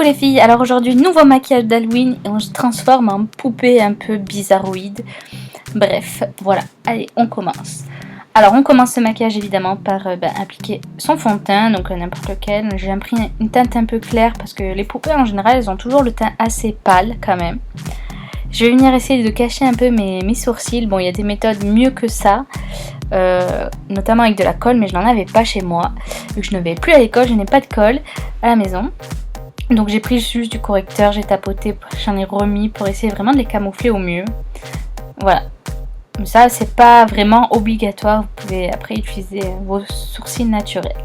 Coucou les filles, alors aujourd'hui nouveau maquillage d'Halloween et on se transforme en poupée un peu bizarroïde. Bref, voilà, allez on commence. Alors on commence ce maquillage évidemment par appliquer son fond de teint, donc n'importe lequel. J'ai pris une teinte un peu claire parce que les poupées en général elles ont toujours le teint assez pâle quand même. Je vais venir essayer de cacher un peu mes sourcils. Bon, il y a des méthodes mieux que ça, notamment avec de la colle, mais je n'en avais pas chez moi. Vu que je ne vais plus à l'école, je n'ai pas de colle à la maison. Donc j'ai pris juste du correcteur, j'ai tapoté, j'en ai remis pour essayer vraiment de les camoufler au mieux. Voilà. Ça, c'est pas vraiment obligatoire, vous pouvez après utiliser vos sourcils naturels.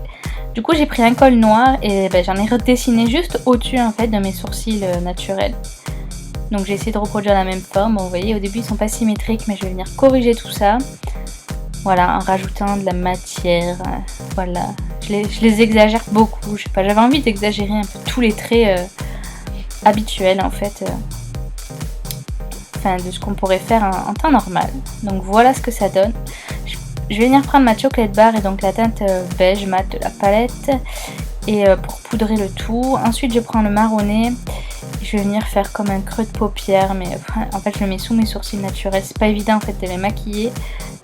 Du coup, j'ai pris un col noir et j'en ai redessiné juste au-dessus en fait de mes sourcils naturels. Donc j'ai essayé de reproduire la même forme. Bon, vous voyez, au début ils sont pas symétriques, mais je vais venir corriger tout ça. Voilà, en rajoutant de la matière. Voilà, je les exagère beaucoup. Je sais pas, j'avais envie d'exagérer un peu tous les traits habituels en fait. Enfin, de ce qu'on pourrait faire en temps normal. Donc voilà ce que ça donne. Je vais venir prendre ma chocolate bar et donc la teinte beige mat de la palette. Et pour poudrer le tout. Ensuite je prends le marronné. Je vais venir faire comme un creux de paupière, mais en fait je le mets sous mes sourcils naturels. C'est pas évident en fait de les maquiller,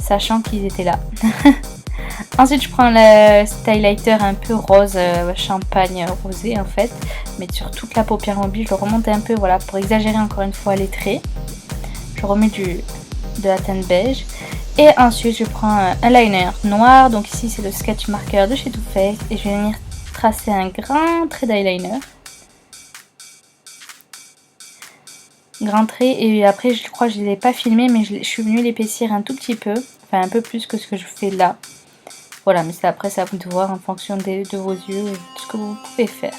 sachant qu'ils étaient là. Ensuite je prends le stylighter un peu rose, champagne rosé en fait, mais sur toute la paupière mobile. Je le remonte un peu, voilà, pour exagérer encore une fois les traits. Je remets de la teinte beige. Et ensuite je prends un liner noir, donc ici c'est le sketch marker de chez Too Faced, et je vais venir tracer un grand trait d'eyeliner. Grand trait, et après je crois que je ne les ai pas filmés, mais je suis venue l'épaissir un tout petit peu, enfin un peu plus que ce que je fais là. Voilà, mais après c'est à vous de voir en fonction de vos yeux et de ce que vous pouvez faire.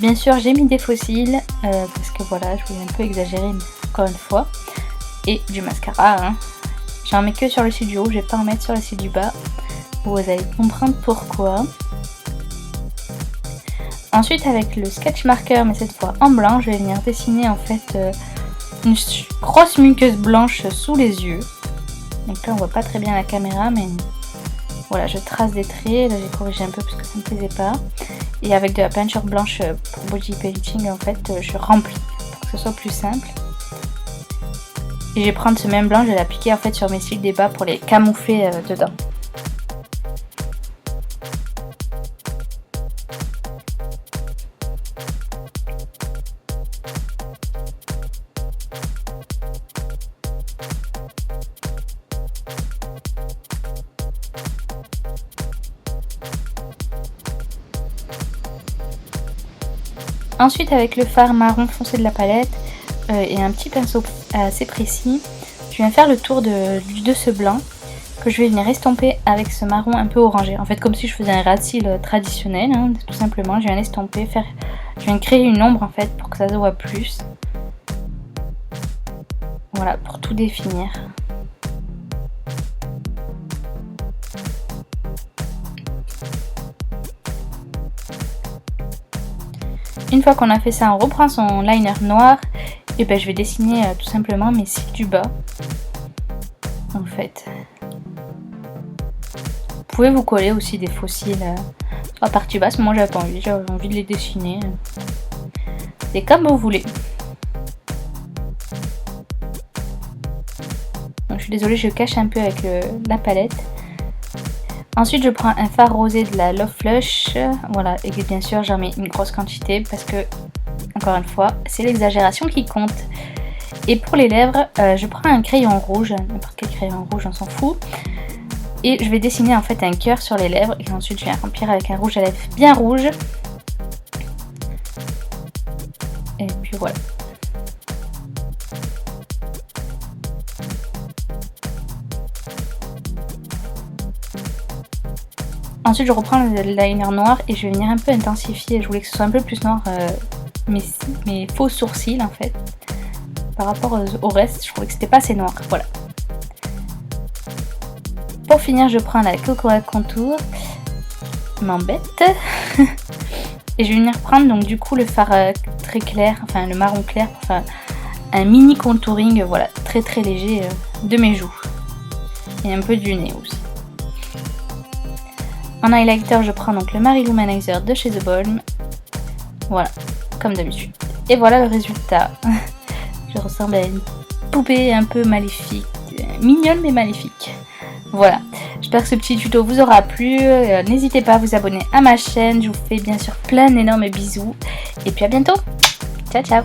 Bien sûr j'ai mis des faux cils parce que voilà, je voulais un peu exagérer, mais encore une fois. Et du mascara, hein. J'en mets que sur le cil du haut, je vais pas en mettre sur le cil du bas. Vous allez comprendre pourquoi. Ensuite avec le sketch marker, mais cette fois en blanc, je vais venir dessiner en fait une grosse muqueuse blanche sous les yeux. Donc là on voit pas très bien la caméra, mais voilà, je trace des traits. Là j'ai corrigé un peu parce que ça me plaisait pas. Et avec de la peinture blanche pour body painting, en fait, je remplis pour que ce soit plus simple. Et je vais prendre ce même blanc, je vais l'appliquer en fait sur mes cils des bas pour les camoufler dedans. Ensuite avec le fard marron foncé de la palette et un petit pinceau assez précis, je viens faire le tour de ce blanc que je vais venir estomper avec ce marron un peu orangé. En fait comme si je faisais un ras de cils traditionnel, hein, tout simplement. Je viens l'estomper, je viens créer une ombre en fait pour que ça se voit plus. Voilà, pour tout définir. Une fois qu'on a fait ça, on reprend son liner noir et je vais dessiner tout simplement mes cils du bas. En fait, vous pouvez vous coller aussi des faux cils sur la partie basse, mais moi j'avais pas envie, j'avais envie de les dessiner. C'est comme vous voulez. Donc je suis désolée, je cache un peu avec la palette. Ensuite je prends un fard rosé de la Love Flush, voilà, et bien sûr j'en mets une grosse quantité parce que, encore une fois, c'est l'exagération qui compte. Et pour les lèvres, je prends un crayon rouge, n'importe quel crayon rouge, on s'en fout. Et je vais dessiner en fait un cœur sur les lèvres et ensuite je viens remplir avec un rouge à lèvres bien rouge. Et puis voilà. Ensuite je reprends le liner noir et je vais venir un peu intensifier. Je voulais que ce soit un peu plus noir mes faux sourcils en fait. Par rapport au reste, je trouvais que c'était pas assez noir. Voilà. Pour finir, je prends la Cocoa Contour m'embête. Et je vais venir prendre donc du coup le fard très clair, enfin le marron clair pour faire un mini contouring, voilà, très très léger de mes joues. Et un peu du nez aussi. En highlighter, je prends donc le Mary Lou Manizer de chez The Balm. Voilà, comme d'habitude. Et voilà le résultat. Je ressemble à une poupée un peu maléfique, mignonne mais maléfique. Voilà, j'espère que ce petit tuto vous aura plu. N'hésitez pas à vous abonner à ma chaîne. Je vous fais bien sûr plein d'énormes bisous. Et puis à bientôt. Ciao ciao.